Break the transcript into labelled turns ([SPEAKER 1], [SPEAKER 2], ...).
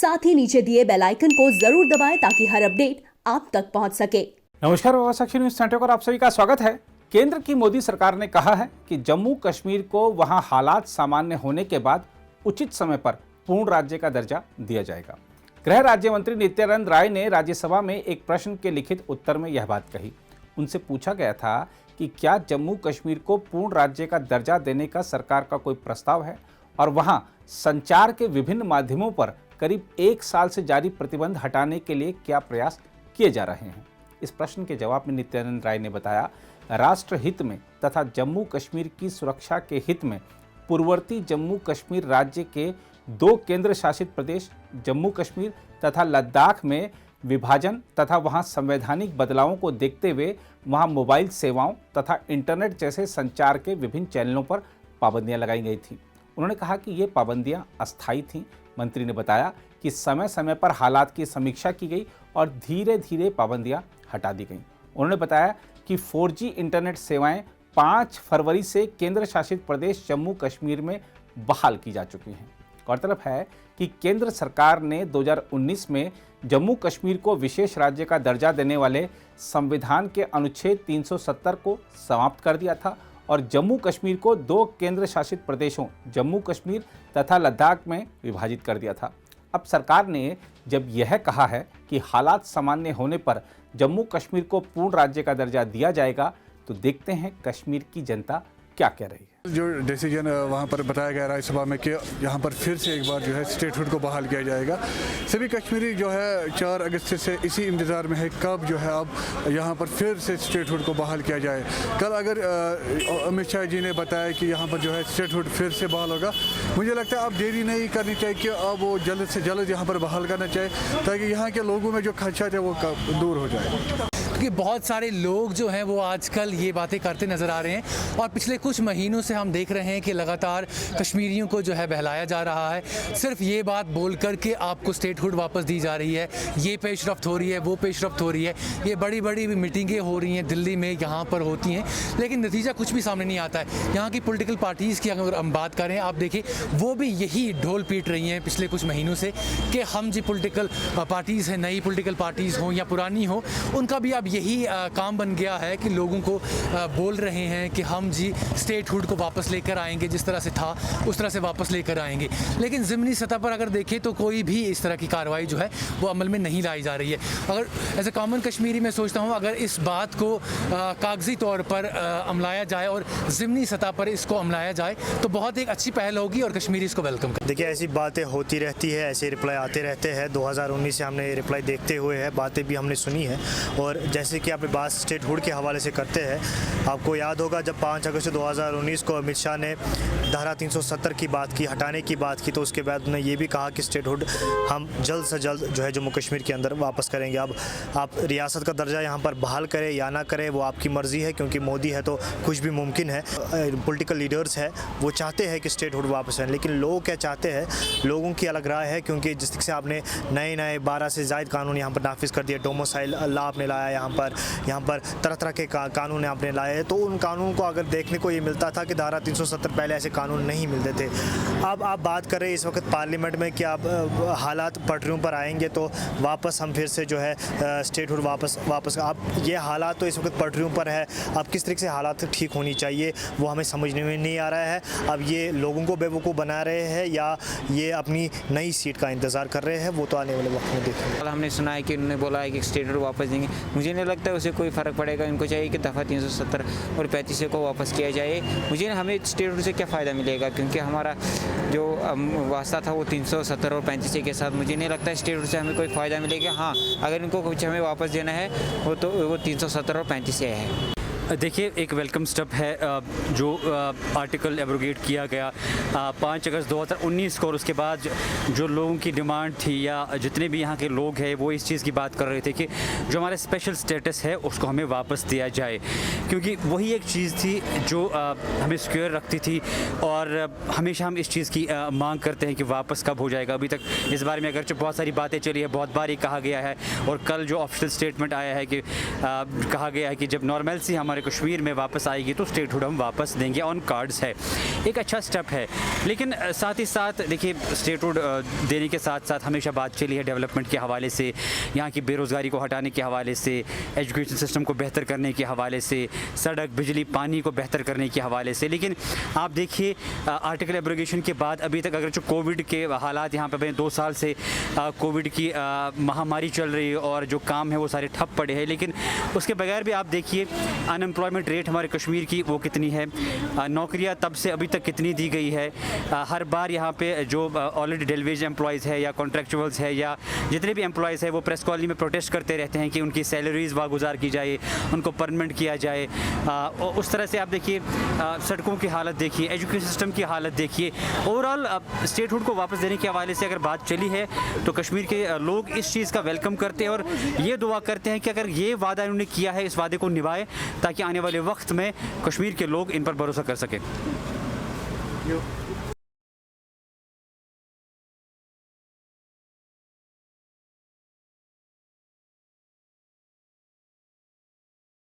[SPEAKER 1] साथ ही नीचे दिए बेल आइकन को जरूर दबाएं ताकि हर अपडेट आप तक पहुंच सके।
[SPEAKER 2] नमस्कार, साक्षी न्यूज सेंटर पर आप सभी का स्वागत है। केंद्र की मोदी सरकार ने कहा है कि जम्मू कश्मीर को वहां हालात सामान्य होने के बाद उचित समय पर पूर्ण राज्य का दर्जा दिया जाएगा। गृह राज्य मंत्री नित्यानंद राय ने राज्यसभा में एक प्रश्न के लिखित उत्तर में यह बात कही। उनसे पूछा गया था कि क्या जम्मू कश्मीर को पूर्ण राज्य का दर्जा देने का सरकार का कोई प्रस्ताव है और वहां संचार के विभिन्न माध्यमों पर करीब 1 साल से जारी प्रतिबंध हटाने के लिए क्या प्रयास किए जा रहे हैं। इस प्रश्न के जवाब में नित्यानंद राय ने बताया, राष्ट्र हित में तथा जम्मू कश्मीर की सुरक्षा के हित में पूर्ववर्ती जम्मू कश्मीर राज्य के 2 केंद्र शासित प्रदेश जम्मू कश्मीर तथा लद्दाख में विभाजन तथा वहां संवैधानिक बदलावों को देखते हुए वहां मोबाइल सेवाओं तथा इंटरनेट जैसे संचार के विभिन्न चैनलों पर पाबंदियां लगाई गई थी। उन्होंने कहा कि ये पाबंदियां अस्थायी थीं। मंत्री ने बताया कि समय समय पर हालात की समीक्षा की गई और धीरे धीरे पाबंदियां हटा दी गईं। उन्होंने बताया कि 4G इंटरनेट सेवाएं 5 फरवरी से केंद्र शासित प्रदेश जम्मू कश्मीर में बहाल की जा चुकी हैं। गौरतलब है कि केंद्र सरकार ने 2019 में जम्मू कश्मीर को विशेष राज्य का दर्जा देने वाले संविधान के अनुच्छेद 370 को समाप्त कर दिया था और जम्मू कश्मीर को 2 केंद्र शासित प्रदेशों जम्मू कश्मीर तथा लद्दाख में विभाजित कर दिया था। अब सरकार ने जब यह कहा है कि हालात सामान्य होने पर जम्मू कश्मीर को पूर्ण राज्य का दर्जा दिया जाएगा, तो देखते हैं कश्मीर की जनता क्या कह रही है।
[SPEAKER 3] जो डिसीजन वहाँ पर बताया गया राज्यसभा में कि यहाँ पर फिर से एक बार जो है स्टेटहुड को बहाल किया जाएगा। सभी कश्मीरी जो है 4 अगस्त से इसी इंतज़ार में है कब जो है अब यहाँ पर फिर से स्टेटहुड को बहाल किया जाए। कल अगर अमित शाह जी ने बताया कि यहाँ पर जो है स्टेटहुड फिर से बहाल होगा, मुझे लगता है अब देरी नहीं करनी चाहिए कि अब वो जल्द से जल्द यहाँ पर बहाल करना चाहिए ताकि यहाँ के लोगों में जो खदशात है वो दूर हो जाए।
[SPEAKER 4] कि बहुत सारे लोग जो हैं वो आजकल ये बातें करते नज़र आ रहे हैं और पिछले कुछ महीनों से हम देख रहे हैं कि लगातार कश्मीरियों को जो है बहलाया जा रहा है। सिर्फ ये बात बोल कर के आपको स्टेटहुड वापस दी जा रही है, ये पेशरफ्त हो रही है, वो पेशरफ्त हो रही है, ये बड़ी बड़ी मीटिंगें हो रही हैं दिल्ली में, यहाँ पर होती हैं, लेकिन नतीजा कुछ भी सामने नहीं आता है। यहाँ की पॉलिटिकल पार्टीज़ की अगर हम बात करें, आप देखिए वो भी यही ढोल पीट रही हैं पिछले कुछ महीनों से कि हम जी पॉलिटिकल पार्टीज़ हैं, नई पॉलिटिकल पार्टीज़ हों या पुरानी हो, उनका भी अब यही काम बन गया है कि लोगों को बोल रहे हैं कि हम जी स्टेटहुड को वापस लेकर आएंगे, जिस तरह से था उस तरह से वापस लेकर आएंगे। लेकिन ज़मीनी सतह पर अगर देखें तो कोई भी इस तरह की कार्रवाई जो है वो अमल में नहीं लाई जा रही है। अगर एज ए कॉमन कश्मीरी मैं सोचता हूँ अगर इस बात को कागजी तौर पर अमलाया जाए और ज़मीनी सतह पर इसको अमलाया जाए तो बहुत एक अच्छी पहल होगी और कश्मीरी इसको वेलकम कर।
[SPEAKER 5] देखिए, ऐसी बातें होती रहती है, ऐसे रिप्लाई आते रहते हैं। 2019 से हमने रिप्लाई देखते हुए है, बातें भी हमने सुनी है। और जैसे कि आपने बात स्टेटहुड के हवाले से करते हैं, आपको याद होगा जब 5 अगस्त 2019 को अमित शाह ने धारा 370 की बात की, हटाने की बात की, तो उसके बाद उन्होंने ये भी कहा कि स्टेटहुड हम जल्द से जल्द जो है जम्मू कश्मीर के अंदर वापस करेंगे। अब आप रियासत का दर्जा यहाँ पर बहाल करें या ना करें वो आपकी मर्ज़ी है, क्योंकि मोदी है तो कुछ भी मुमकिन है। पॉलिटिकल लीडर्स है वो चाहते हैं कि स्टेटहुड वापस आए, लेकिन लोग क्या चाहते हैं, लोगों की अलग राय है। क्योंकि जिस से आपने नए 12 से ज़ायद कानून यहाँ पर नाफिज कर दिए, डोमिसाइल लॉ आपने लाया, यहाँ पर तरह तरह के कानून आपने लाए हैं, तो उन कानून को अगर देखने को ये मिलता था कि धारा 370 पहले ऐसे कानून नहीं मिलते थे। अब आप बात कर रहे हैं इस वक्त पार्लियामेंट में कि आप हालात पटरियों पर आएंगे तो वापस हम फिर से जो है स्टेटहुड वापस आप ये हालात तो इस वक्त पटरियों पर है। अब किस तरीके से हालात ठीक होनी चाहिए वो हमें समझने में नहीं आ रहा है। अब ये लोगों को बेवकूफ़ बना रहे हैं या ये अपनी नई सीट का इंतज़ार कर रहे हैं, वो तो आने वाले वक्त में देखेंगे।
[SPEAKER 6] कल हमने सुना है कि उन्होंने बोला है कि स्टेटहुड वापस देंगे, मुझे नहीं लगता उसे कोई फ़र्क पड़ेगा। इनको चाहिए कि दफ़ा 370 और 35 को वापस किया जाए। हमें स्टेटहुड से क्या फ़ायदा मिलेगा, क्योंकि हमारा जो वास्ता था वो 370 और 35 के साथ। मुझे नहीं लगता स्टेटहुड से हमें कोई फ़ायदा मिलेगा। हाँ, अगर इनको कुछ हमें वापस देना है वो 370 और 35 है।
[SPEAKER 7] देखिए, एक वेलकम स्टेप है जो आर्टिकल एब्रोगेट किया गया 5 अगस्त 2019 को, और उसके बाद जो लोगों की डिमांड थी या जितने भी यहाँ के लोग हैं वो इस चीज़ की बात कर रहे थे कि जो हमारा स्पेशल स्टेटस है उसको हमें वापस दिया जाए। क्योंकि वही एक चीज़ थी जो हमें सिक्योर रखती थी और हमेशा हम इस चीज़ की मांग करते हैं कि वापस कब हो जाएगा। अभी तक इस बारे में अगरचे बहुत सारी बातें चली है, बहुत बार ये कहा गया है और कल जो ऑफिशियल स्टेटमेंट आया है कि कहा गया है कि जब नॉर्मलसी हमारे कश्मीर में वापस आएगी तो स्टेटहुड हम वापस देंगे, ऑन कार्ड्स है। एक अच्छा स्टेप है, लेकिन साथ ही साथ देखिए स्टेटहुड देने के साथ साथ हमेशा बात चली है डेवलपमेंट के हवाले से, यहाँ की बेरोज़गारी को हटाने के हवाले से, एजुकेशन सिस्टम को बेहतर करने के हवाले से, सड़क बिजली पानी को बेहतर करने के हवाले से। लेकिन आप देखिए आर्टिकल एब्रोगेशन के बाद अभी तक अगर जो कोविड के हालात यहाँ पे 2 साल से कोविड की महामारी चल रही है और जो काम है वो सारे ठप पड़े हैं, लेकिन उसके बगैर भी आप देखिए अनएम्प्लॉयमेंट रेट हमारे कश्मीर की वो कितनी है, नौकरियाँ तब से अभी तक कितनी दी गई है। हर बार यहाँ पे जो ऑलरेडी डेलीवेज एम्प्लॉयज़ है या कॉन्ट्रैक्चुअल्स है या जितने भी एम्प्लॉयज़ है वो प्रेस कॉलोनी में प्रोटेस्ट करते रहते हैं कि उनकी सैलरीज़ वागुजार की जाए, उनको परमानेंट किया जाए। और उस तरह से आप देखिए सड़कों की हालत देखिए, एजुकेशन सिस्टम की हालत देखिए। ओवरऑल स्टेटहुड को वापस देने के हवाले से अगर बात चली है तो कश्मीर के लोग इस चीज़ का वेलकम करते हैं और ये दुआ करते हैं कि अगर ये वादा इन्होंने किया है इस वादे को निभाए ताकि आने वाले वक्त में कश्मीर के लोग इन पर भरोसा कर सकें।